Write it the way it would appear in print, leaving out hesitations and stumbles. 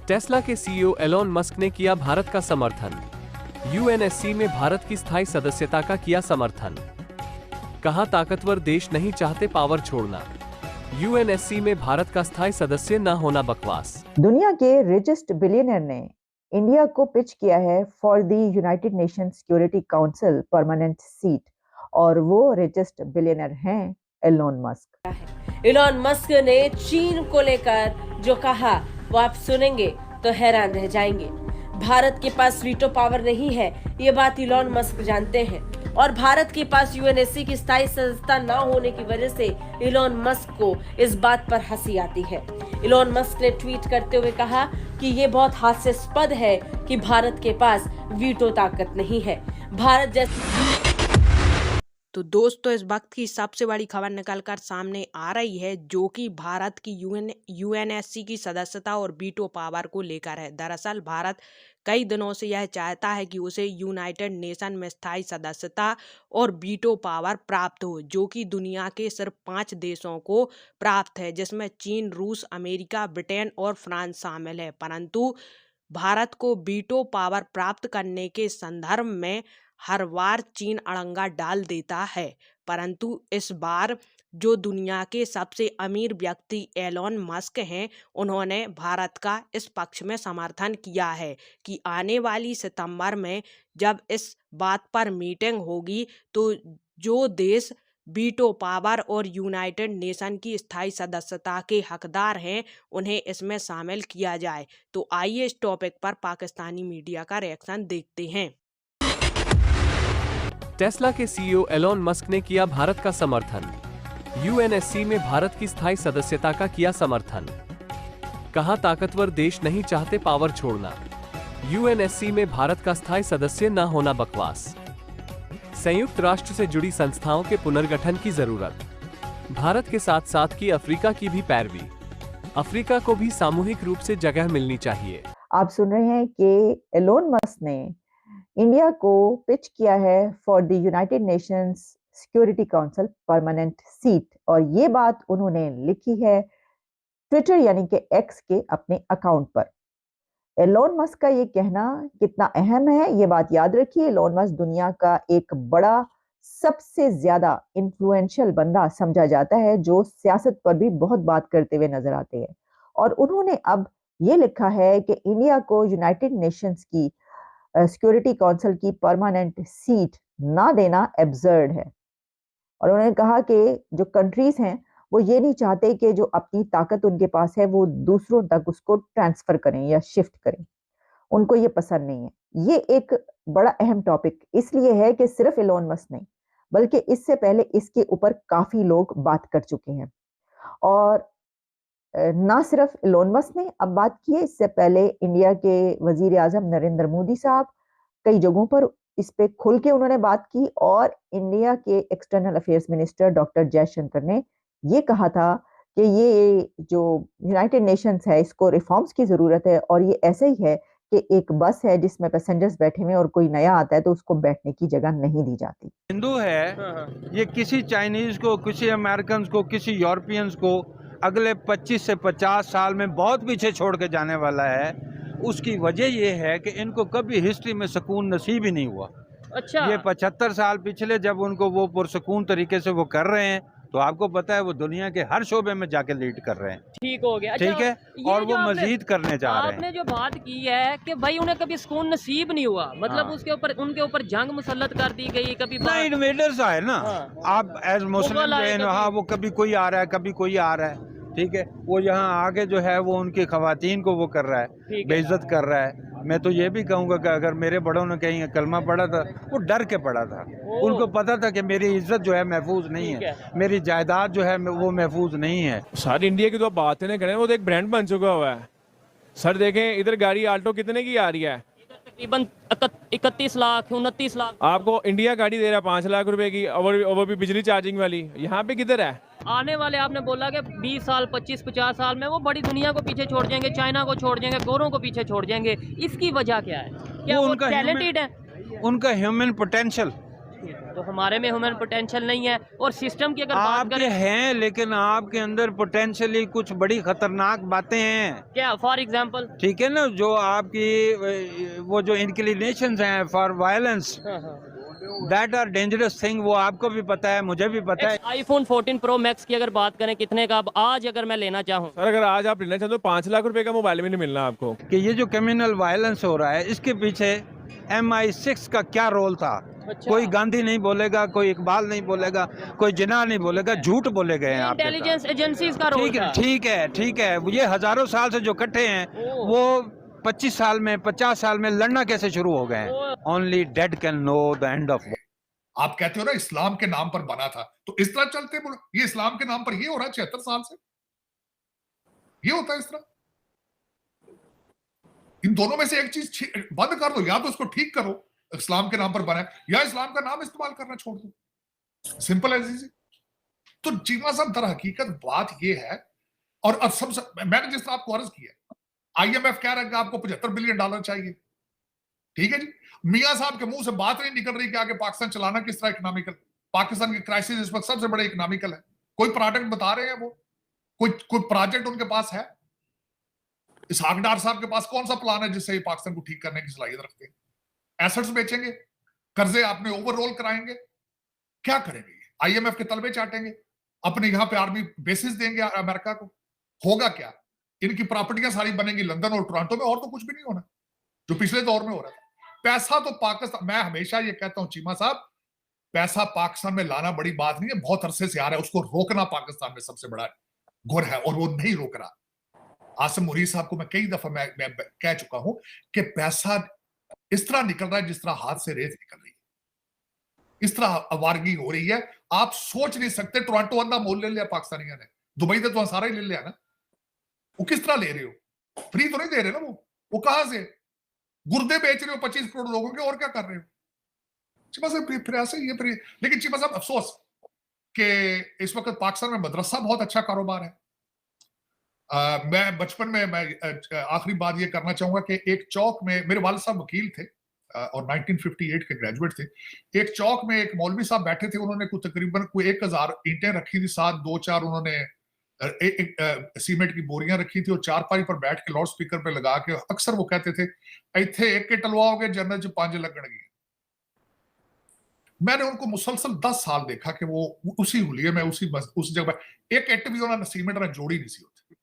Tesla के CEO Elon Musk ने किया भारत का समर्थन। यूएनएससी में भारत की स्थायी सदस्यता का किया समर्थन। कहा ताकतवर देश नहीं चाहते पावर छोड़ना। यूएनएससी में भारत का स्थायी सदस्य न होना बकवास। दुनिया के रिचेस्ट बिलियनर ने इंडिया को पिच किया है for the United nation security council permanent seat, और वो रिचेस्ट बिलियनर हैं एलोन मस्क। एलोन मस्क ने चीन को लेकर जो कहा वो आप सुनेंगे तो हैरान रह जाएंगे। भारत के पास वीटो पावर नहीं है, ये बात एलोन मस्क जानते हैं, और भारत के पास यूएनएससी की स्थायी सदस्यता न होने की वजह से एलोन मस्क को इस बात पर हंसी आती है। एलोन मस्क ने ट्वीट करते हुए कहा कि ये बहुत हास्यास्पद है कि भारत के पास वीटो ताकत नहीं है। भारत जैसे तो दोस्तों, इस वक्त की सबसे बड़ी खबर निकलकर सामने आ रही है, जो कि भारत की यूएनएससी की सदस्यता और वीटो पावर को लेकर है। दरअसल भारत कई दिनों से यह चाहता है कि उसे यूनाइटेड नेशन में स्थायी सदस्यता और वीटो पावर प्राप्त हो, जो कि दुनिया के सिर्फ 5 देशों को प्राप्त है, जिसमें चीन, रूस, अमेरिका, ब्रिटेन और फ्रांस शामिल है। परंतु भारत को वीटो पावर प्राप्त करने के संदर्भ में हर बार चीन अड़ंगा डाल देता है, परंतु इस बार जो दुनिया के सबसे अमीर व्यक्ति एलोन मस्क हैं, उन्होंने भारत का इस पक्ष में समर्थन किया है कि आने वाली सितंबर में जब इस बात पर मीटिंग होगी तो जो देश वीटो पावर और यूनाइटेड नेशन की स्थायी सदस्यता के हकदार हैं, उन्हें इसमें शामिल किया जाए। तो आइए इस टॉपिक पर पाकिस्तानी मीडिया का रिएक्शन देखते हैं। टेस्ला के सीईओ एलोन मस्क ने किया भारत का समर्थन। यूएनएससी में भारत की स्थायी सदस्यता का किया समर्थन। कहा ताकतवर देश नहीं चाहते पावर छोड़ना। यूएनएससी में भारत का स्थायी सदस्य न होना बकवास। संयुक्त राष्ट्र से जुड़ी संस्थाओं के पुनर्गठन की जरूरत। भारत के साथ साथ की अफ्रीका की भी पैरवी। अफ्रीका को भी सामूहिक रूप से जगह मिलनी चाहिए। आप सुन रहे हैं कि एलोन मस्क ने इंडिया को पिच किया है for the United Nations security council permanent seat, और ये बात उन्होंने लिखी है ट्विटर यानी कि एक्स के अपने अकाउंट पर। एलोन मस्क का ये कहना कितना अहम है, ये बात याद रखिए। एलोन मस्क दुनिया का एक बड़ा, सबसे ज्यादा इन्फ्लुएंशियल बंदा समझा जाता है, जो सियासत पर भी बहुत बात करते हुए नजर आते हैं, और उन्होंने अब ये लिखा है कि इंडिया को यूनाइटेड नेशंस की सिक्योरिटी काउंसिल की परमानेंट सीट ना देना एब्सर्ड है। और उन्होंने कहा कि जो कंट्रीज हैं वो ये नहीं चाहते कि जो अपनी ताकत उनके पास है वो दूसरों तक उसको ट्रांसफर करें या शिफ्ट करें, उनको ये पसंद नहीं है। ये एक बड़ा अहम टॉपिक इसलिए है कि सिर्फ एलोन मस्क नहीं, बल्कि इससे पहले इसके ऊपर काफी लोग बात कर चुके हैं, और ना सिर्फ एलोन मस्क ने अब बात की है, इससे पहले इंडिया के वजीर आजम नरेंद्र मोदी साहब कई जगहों पर इस पे खुल के उन्होंने बात की, और इंडिया के external affairs minister doctor Jaishankar ने ये कहा था कि ये जो यूनाइटेड नेशंस है इसको रिफॉर्म्स की जरूरत है, और ये ऐसे ही है कि एक बस है जिसमें पैसेंजर्स बैठे हुए और कोई नया आता है तो उसको बैठने की जगह नहीं दी जाती। हिंदू है, ये किसी चाइनीज को, किसी अमेरिकन को, किसी यूरोपियंस को अगले 25 से 50 साल में बहुत पीछे छोड़ के जाने वाला है। उसकी वजह ये है कि इनको कभी हिस्ट्री में सुकून नसीब ही नहीं हुआ। अच्छा, ये 75 साल पिछले जब उनको वो पुरसुकून तरीके से वो कर रहे हैं, तो आपको पता है वो दुनिया के हर शोबे में जाके लीड कर रहे हैं। ठीक हो गया। ठीक है, और वो मजीद करने जा रहे हैं। आपने जो बात की है कि भाई उन्हें कभी सुकून नसीब नहीं हुआ, मतलब हाँ। उसके ऊपर उनके ऊपर जंग मुसल्लत कर दी गई, कभी ना इन्वेडर्स आए ना। हाँ। आप एज मुस्लिम हाँ, वो कभी कोई आ रहा है, कभी कोई आ रहा है, ठीक है, वो यहाँ आके जो है वो उनकी खवातीन को वो कर रहा है, बेइज्जत कर रहा है। मैं तो ये भी कहूँगा कि अगर मेरे बड़ों ने कहीं कलमा पढ़ा था, वो डर के पढ़ा था। उनको पता था कि मेरी इज्जत जो है महफूज नहीं है, मेरी जायदाद जो है वो महफूज नहीं है। सर इंडिया की तो बात नहीं करें, वो तो एक ब्रांड बन चुका हुआ है। सर देखें इधर गाड़ी आल्टो कितने की आ रही है? तकरीबन 31 लाख 29 लाख। आपको इंडिया गाड़ी दे रहा है 5 लाख रुपए की, और वो भी बिजली चार्जिंग वाली। यहाँ पे किधर है? आने वाले आपने बोला कि 20 साल 25-50 साल में वो बड़ी दुनिया को पीछे छोड़ जाएंगे, चाइना को छोड़ जाएंगे, गोरों को पीछे छोड़ जाएंगे। इसकी वजह क्या है? क्या वो टैलेंटेड है? उनका ह्यूमन पोटेंशियल तो हमारे में ह्यूमन पोटेंशियल नहीं है। और सिस्टम की अगर बात आपके करें, हैं, लेकिन आपके अंदर पोटेंशियली कुछ बड़ी खतरनाक बातें हैं, क्या फॉर एग्जांपल? ठीक है ना, जो आपकी वो जो इंक्लिनेशंस हैं for violence, that are dangerous thing, वो आपको भी पता है, मुझे भी पता है। आईफोन 14 प्रो मैक्स की अगर बात करें कितने का अब आज अगर मैं लेना चाहूँ? सर अगर आज आप लेना चाहते हो 5 लाख रुपए का मोबाइल भी नहीं मिलना आपको। कि ये जो कम्युनल वायलेंस हो रहा है, इसके पीछे MI6 का क्या रोल था? अच्छा। कोई गांधी नहीं बोलेगा, कोई इकबाल नहीं बोलेगा, कोई जिन्ना नहीं बोलेगा, झूठ बोले गए हैं आपके साथ। इंटेलिजेंस एजेंसीज का रोल ठीक है, था। ठीक है, ठीक है। ये हजारों साल से जो इकट्ठे हैं, वो 25 साल में, 50 साल में लड़ना कैसे शुरू हो गए हैं? Only dead can know the end of. आप कहते हो ना इस्लाम के नाम पर बना था, तो इस तरह चलते बोलो, ये इस्लाम के नाम पर ये हो रहा है 76 साल से, ये होता है इस तरह। इन दोनों में से एक चीज बंद कर दो, या तो उसको ठीक करो, इस्लाम के नाम पर बना है, या इस्लाम का नाम इस्तेमाल करना छोड़ दो। Simple as easy. तो चीमा साहब दर हकीकत बात ये है, और अब सबसे मैंने जिस तरह आपको अर्ज किया, IMF कह रहा है कि आपको $75 बिलियन चाहिए, ठीक है जी। मियां साहब के मुंह से बात नहीं निकल रही कि आगे पाकिस्तान चलाना किस तरह इकोनॉमिकल। पाकिस्तान की क्राइसिस इस वक्त सबसे बड़े इकोनॉमिकल है। कोई प्रोडक्ट बता रहे हैं वो, कोई प्रोजेक्ट उनके पास है? इसहाक डार साहब के पास कौन सा प्लान है जिससे ये पाकिस्तान को ठीक करने की सलाहियत रखते हैं? एसेट्स बेचेंगे, कर्जे आपने ओवररोल कराएंगे, क्या करेंगे? IMF के तलबे चाटेंगे, अपने यहां पे आर्मी बेसिस देंगे अमेरिका को, होगा क्या? इनकी प्रॉपर्टियां सारी बनेंगी लंदन और टोरंटो में, और तो कुछ भी नहीं होना जो पिछले दौर में हो रहा था। पैसा तो पाकिस्तान, मैं हमेशा ये कहता हूं चीमा साहब, पैसा पाकिस्तान में लाना बड़ी बात नहीं है, बहुत अरसे से आ रहा है, उसको रोकना पाकिस्तान में सबसे बड़ा गुर है, और वो नहीं रोक रहा। आसिम मुरीद साहब को मैं कई दफा मैं कह चुका हूं कि पैसा इस तरह निकल रहा है जिस तरह हाथ से रेत निकल रही है, इस तरह अवारगी हो रही है, आप सोच नहीं सकते। टोरंटो अंधा मोल ले लिया पाकिस्तानियों ने, दुबई से तो सारा ही ले लिया ना। वो किस तरह ले रहे हो? फ्री तो नहीं दे रहे ना वो कहां से? गुर्दे बेच रहे हो 25 करोड़ लोगों के, और क्या कर रहे हो? चिमा साहब फिर ऐसे ये फिर, लेकिन चिमा साहब अफसोस कि इस वक्त पाकिस्तान में मदरसा बहुत अच्छा कारोबार है। मैं बचपन में आखिरी बात ये करना चाहूंगा कि एक चौक में मेरे वालिद साहब वकील थे और 1958 के ग्रेजुएट थे। एक चौक में एक मौलवी साहब बैठे थे, उन्होंने तकरीबन 1000 ईंटें रखी थी, साथ 2-4 उन्होंने सीमेंट की बोरियां रखी थी, और चारपाई पर बैठ के लाउड स्पीकर पे लगा के अक्सर वो कहते थे, इत्थे एक के टलवाओगे जन्नत च 5 लगणगे। मैंने उनको मुसलसल 10 साल देखा कि वो उसी हुलिये में उस जगह एक इट भी उन्होंने सीमेंट में जोड़ी नहीं सी होती।